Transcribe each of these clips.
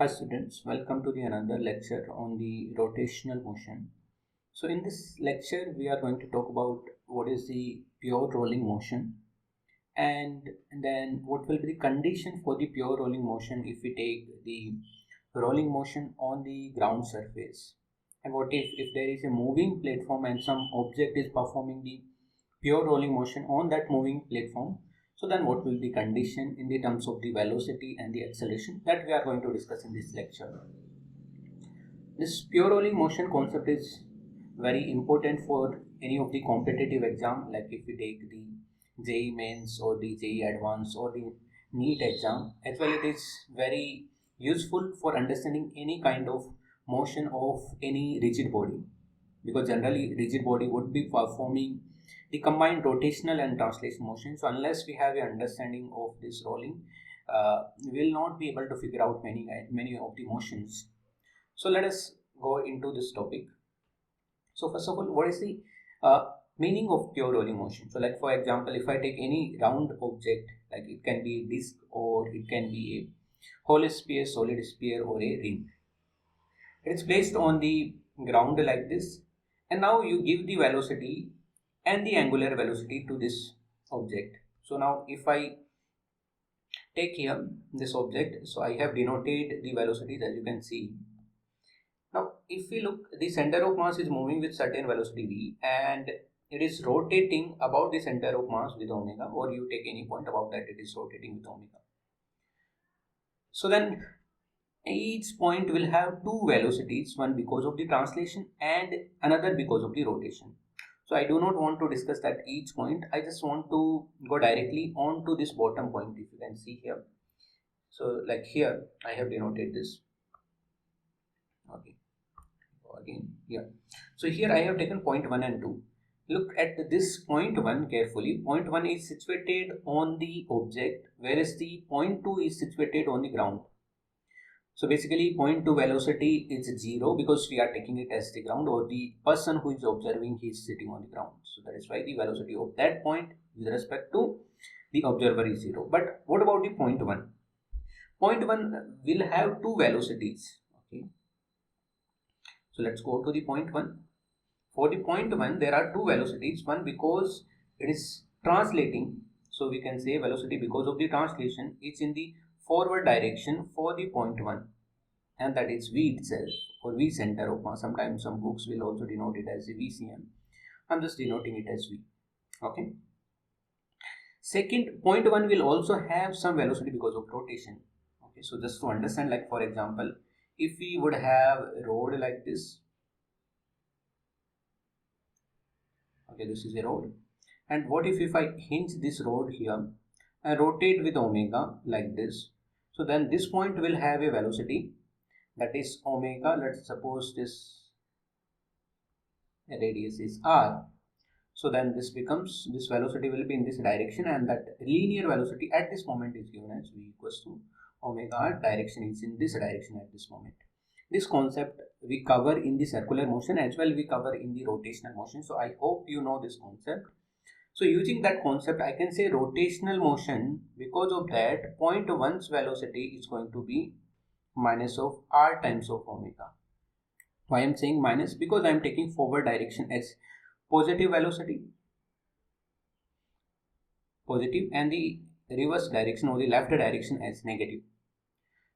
Hi students, welcome to the another lecture on the rotational motion. So in this lecture we are going to talk about what is the pure rolling motion and then what will be the condition for the pure rolling motion if we take the rolling motion on the ground surface, and what if there is a moving platform and some object is performing the pure rolling motion on that moving platform. So then what will be the condition in the terms of the velocity and the acceleration, that we are going to discuss in this lecture. This pure rolling motion concept is very important for any of the competitive exam, like if we take the JEE mains or the JEE advanced or the NEET exam. As well, it is very useful for understanding any kind of motion of any rigid body, because generally rigid body would be performing the combined rotational and translation motion. So unless we have an understanding of this rolling, we will not be able to figure out many of the motions. So let us go into this topic. So first of all, what is the meaning of pure rolling motion? So like for example, if I take any round object, like it can be a disc or it can be a hollow sphere, solid sphere, or a ring. It's placed on the ground like this, and now you give the velocity and the angular velocity to this object. So now if I take here this object, so I have denoted the velocities as you can see. Now, if we look, the center of mass is moving with certain velocity v, and it is rotating about the center of mass with omega, or you take any point about that, it is rotating with omega. So then each point will have two velocities, one because of the translation and another because of the rotation. So I do not want to discuss that each point. I just want to go directly on to this bottom point, if you can see here. So like here I have denoted this. Okay. Again, yeah. So here I have taken point 1 and 2. Look at this point 1 carefully. Point 1 is situated on the object, whereas the point 2 is situated on the ground. So basically point 2 velocity is 0 because we are taking it as the ground, or the person who is observing, he is sitting on the ground. So that is why the velocity of that point with respect to the observer is 0. But what about the point 1? Point 1 will have two velocities. Okay. So let's go to the point 1. For the point 1, there are two velocities. One because it is translating. So we can say velocity because of the translation is in the forward direction for the point 1. And that is V itself, or V center of mass. Sometimes some books will also denote it as a VCM. I'm just denoting it as V. Okay. Second, point 1 will also have some velocity because of rotation. Okay. So just to understand, like for example, if we would have a road like this, okay, this is a road, and what if I hinge this road here and rotate with omega like this? So then this point will have a velocity, that is omega. Let's suppose this radius is r. So then this velocity will be in this direction, and that linear velocity at this moment is given as v equals to omega r. Direction is in this direction at this moment. This concept we cover in the circular motion, as well we cover in the rotational motion. So I hope you know this concept. So using that concept, I can say rotational motion, because of that point 1's velocity is going to be minus of r times of omega. Why I am saying minus? Because I am taking forward direction as positive velocity, positive, and the reverse direction or the left direction as negative.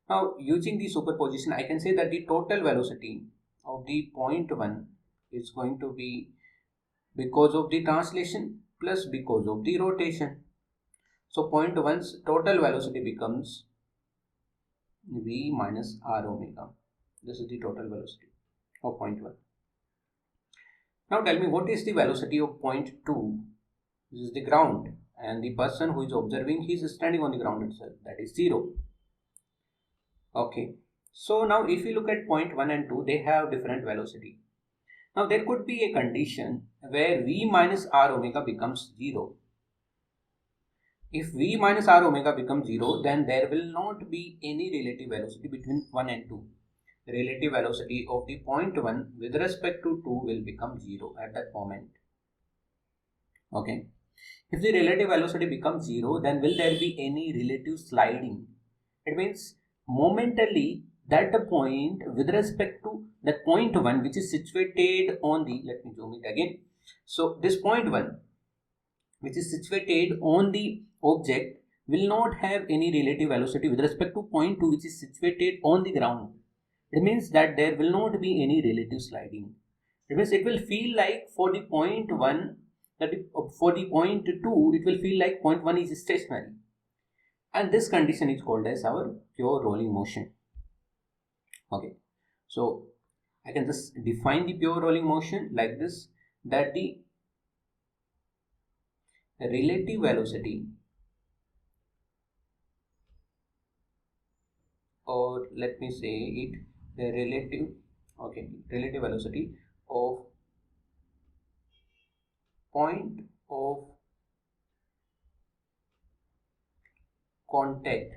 Now using the superposition, I can say that the total velocity of the point 1 is going to be because of the translation plus because of the rotation. So point 1's total velocity becomes v minus r omega. This is the total velocity of point 1. Now tell me, what is the velocity of point 2? This is the ground, and the person who is observing, he is standing on the ground itself, that is 0. Okay, so now if you look at point 1 and 2, they have different velocity. Now there could be a condition where v minus r omega becomes 0. If v minus r omega becomes 0, then there will not be any relative velocity between 1 and 2. The relative velocity of the point 1 with respect to 2 will become 0 at that moment. Okay. If the relative velocity becomes 0, then will there be any relative sliding? It means momentarily that the point with respect to that point 1 which is situated on the, let me zoom it again. So this point 1 which is situated on the object will not have any relative velocity with respect to point 2 which is situated on the ground. It means that there will not be any relative sliding. It means it will feel like for the point 1, that for the point 2 it will feel like point 1 is stationary, and this condition is called as our pure rolling motion. Okay, so I can just define the pure rolling motion like this, that the relative velocity, or let me say it, the relative, okay, relative velocity of point of contact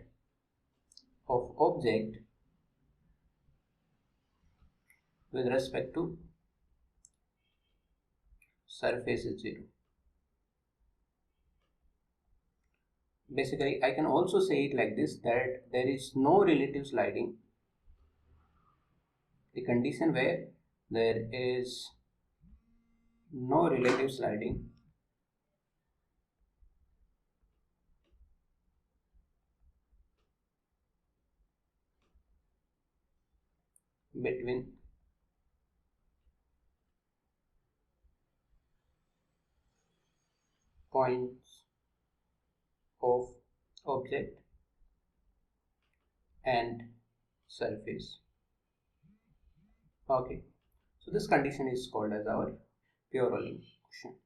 of object with respect to surface is 0. Basically, I can also say it like this, that there is no relative sliding. The condition where there is no relative sliding between points of object and surface. Okay, so this condition is called as our pure rolling motion.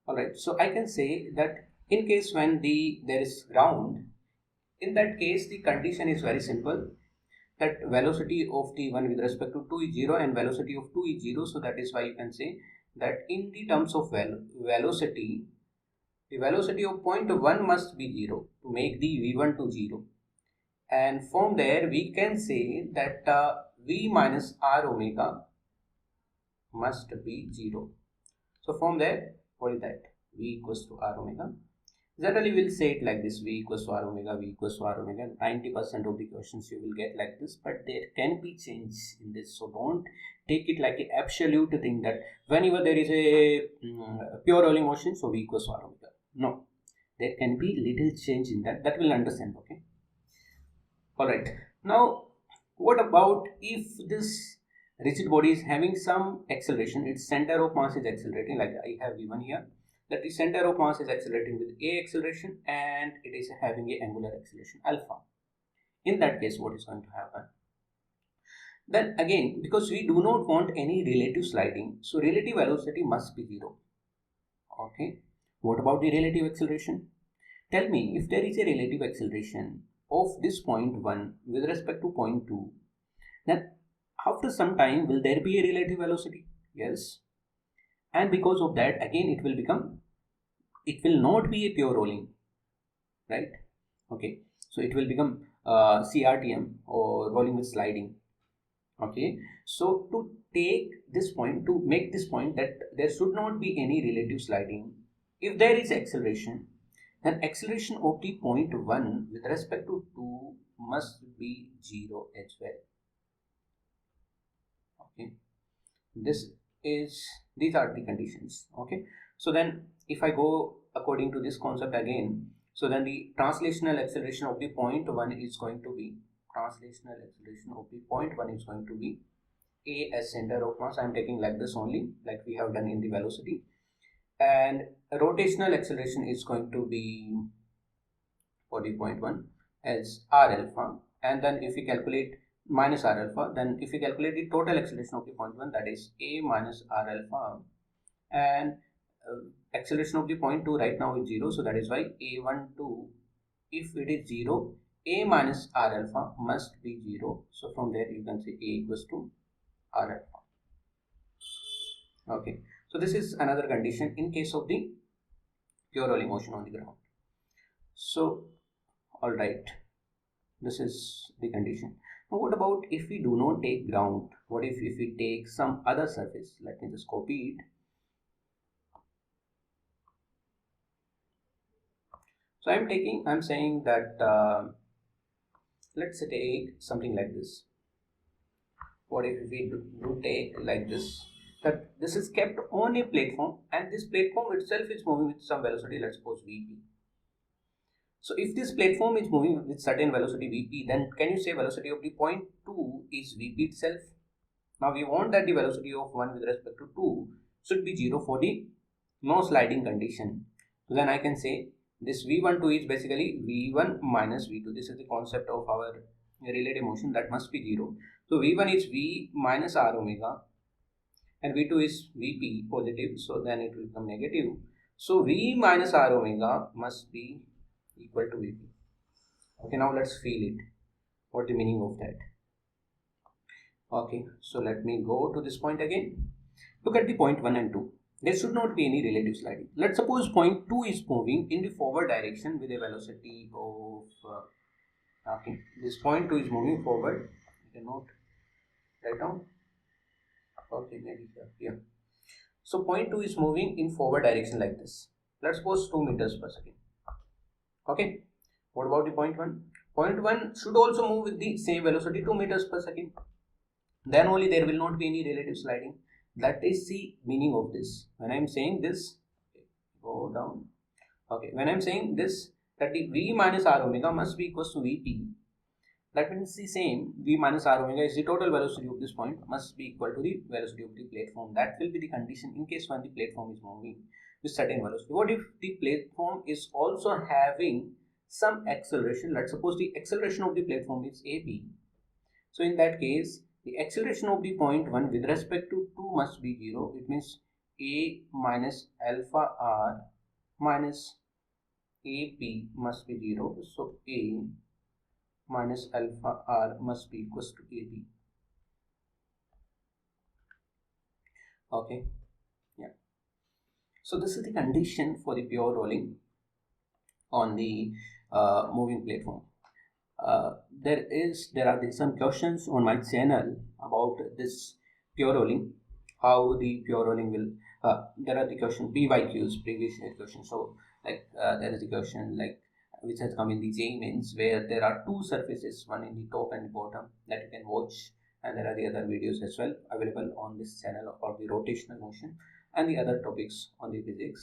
Alright, so I can say that in case when there is ground, in that case the condition is very simple, that velocity of the one with respect to 2 is 0 and velocity of 2 is 0. So that is why you can say that in the terms of velocity, the velocity of point 1 must be 0 to make the v1 to 0, and from there we can say that v minus r omega must be 0. So from there, what is that? V equals to r omega. Generally we'll say it like this, v equals to r omega, v equals to r omega. 90% of the questions you will get like this, but there can be change in this, so don't take it like an absolute thing that whenever there is a pure rolling motion, so v equals to r omega. No, there can be little change in that, that will understand. Okay, all right. Now what about if this rigid body is having some acceleration, its center of mass is accelerating, like I have given here, that the center of mass is accelerating with a acceleration and it is having a angular acceleration alpha. In that case, what is going to happen? Then again, because we do not want any relative sliding, so relative velocity must be 0. Okay, what about the relative acceleration? Tell me, if there is a relative acceleration of this point 1 with respect to point 2, then after some time will there be a relative velocity? Yes, and because of that again it will not be a pure rolling, right? Okay, so it will become CRTM, or rolling with sliding. Okay, so to take this point, to make this point that there should not be any relative sliding, if there is acceleration, then acceleration of the point 1 with respect to 2 must be 0 as well. Okay, these are the conditions. Okay, so then if I go according to this concept again, so then the translational acceleration of the point 1 is going to be a as center of mass. I am taking like this only, like we have done in the velocity, and rotational acceleration is going to be for the point 1 as r alpha, and then if we calculate minus r alpha, then if we calculate the total acceleration of the point 1, that is a minus r alpha, and acceleration of the point 2 right now is 0, so that is why a12, if it is 0, a minus r alpha must be 0. So from there you can say a equals to r alpha. Okay, so this is another condition in case of the pure rolling motion on the ground. So all right, this is the condition. Now what about if we do not take ground? What if we take some other surface? Let me just copy it. So I'm saying that Let's take something like this. What if we do take like this, that this is kept on a platform and this platform itself is moving with some velocity, let's suppose Vp. So if this platform is moving with certain velocity Vp, then can you say velocity of the point 2 is Vp itself? Now we want that the velocity of 1 with respect to 2 should be 0 for the no sliding condition. So then I can say this V12 is basically V1 minus V2. This is the concept of our relative motion, that must be 0. So V1 is V minus R omega and V2 is Vp positive, so then it will become negative. So V minus R omega must be equal to Vp. Okay, now let's feel it. What the meaning of that? Okay, so let me go to this point again. Look at the point 1 and 2. There should not be any relative sliding. Let's suppose point 2 is moving in the forward direction with a velocity of okay, this point 2 is moving forward. You can note right down. Okay, maybe here. So point 2 is moving in forward direction like this. Let's suppose 2 meters per second. Okay. What about the point 1? Point 1 should also move with the same velocity 2 meters per second. Then only there will not be any relative sliding. That is the meaning of this. When I am saying this, go down. Okay, when I am saying this, that the V minus R omega must be equals to Vp. That means the same V minus R omega is the total velocity of this point must be equal to the velocity of the platform. That will be the condition in case when the platform is moving with certain velocity. What if the platform is also having some acceleration? Let's suppose the acceleration of the platform is AB. So in that case, the acceleration of the point 1 with respect to 2 must be 0. It means A minus alpha r minus AP must be 0. So A minus alpha r must be equals to AB. Okay. Yeah. So this is the condition for the pure rolling on the moving platform. There are some questions on my channel about this pure rolling, how the pure rolling will there are the question PYQs, previous year questions. So like there is the question like which has come in the JEE mains, where there are two surfaces, one in the top and the bottom, that you can watch, and there are the other videos as well available on this channel about the rotational motion and the other topics on the physics.